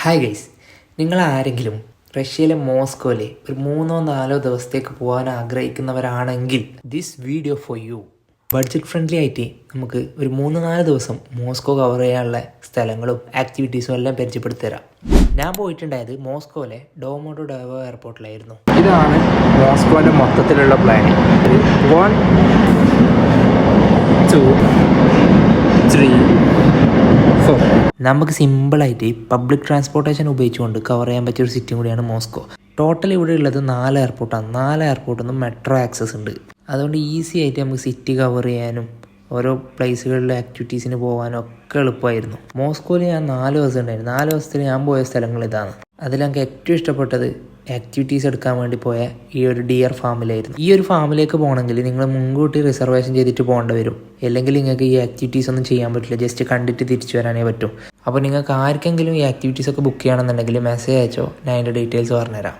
Hi guys, നിങ്ങളാരെങ്കിലും റഷ്യയിലെ മോസ്കോയിൽ ഒരു 3-4 ദിവസത്തേക്ക് പോകാൻ ആഗ്രഹിക്കുന്നവരാണെങ്കിൽ this video for you. Budget friendly ആയിട്ട് നമുക്ക് ഒരു 3-4 ദിവസം മോസ്കോ കവർ ചെയ്യാനുള്ള സ്ഥലങ്ങളും ആക്ടിവിറ്റീസും എല്ലാം പരിചയപ്പെടുത്തി തരാം. ഞാൻ പോയിട്ടുണ്ടായത് മോസ്കോയിലെ ഡോമോഡോഡോവോ എയർപോർട്ടിലായിരുന്നു. ഇതാണ് മോസ്കോയിലെ മൊത്തത്തിലുള്ള പ്ലാനിങ്. 1 2 3 4. നമുക്ക് സിമ്പിളായിട്ട് പബ്ലിക് ട്രാൻസ്പോർട്ടേഷൻ ഉപയോഗിച്ചുകൊണ്ട് കവർ ചെയ്യാൻ പറ്റിയ ഒരു സിറ്റിയും കൂടിയാണ് മോസ്കോ. ടോട്ടൽ ഇവിടെ ഉള്ളത് 4 എയർപോർട്ടാണ്. 4 എയർപോർട്ടിൽ നിന്നും മെട്രോ ആക്സസ് ഉണ്ട്. അതുകൊണ്ട് ഈസി ആയിട്ട് നമുക്ക് സിറ്റി കവർ ചെയ്യാനും ഓരോ പ്ലേസുകളിലെ ആക്ടിവിറ്റീസിന് പോകാനും ഒക്കെ എളുപ്പമായിരുന്നു. മോസ്കോയിൽ ഞാൻ 4 ദിവസം ഉണ്ടായിരുന്നു. 4 ദിവസത്തിൽ ഞാൻ പോയ സ്ഥലങ്ങൾ ഇതാണ്. അതിൽ എനിക്ക് ഏറ്റവും ഇഷ്ടപ്പെട്ടത് ആക്ടിവിറ്റീസ് എടുക്കാൻ വേണ്ടി പോയ ഈ ഒരു ഡിയർ ഫാമിലായിരുന്നു. ഈ ഒരു ഫാമിലേക്ക് പോകണമെങ്കിൽ നിങ്ങൾ മുൻകൂട്ടി റിസർവേഷൻ ചെയ്തിട്ട് പോകേണ്ടി വരും. അല്ലെങ്കിൽ നിങ്ങൾക്ക് ഈ ആക്ടിവിറ്റീസ് ഒന്നും ചെയ്യാൻ പറ്റില്ല. ജസ്റ്റ് കണ്ടിട്ട് തിരിച്ചു വരാനേ പറ്റും. അപ്പോൾ നിങ്ങൾക്ക് ആർക്കെങ്കിലും ഈ ആക്ടിവിറ്റീസ് ഒക്കെ ബുക്ക് ചെയ്യണമെന്നുണ്ടെങ്കിൽ മെസ്സേജ് അയച്ചോ, ഞാൻ അതിൻ്റെ ഡീറ്റെയിൽസ് പറഞ്ഞുതരാം.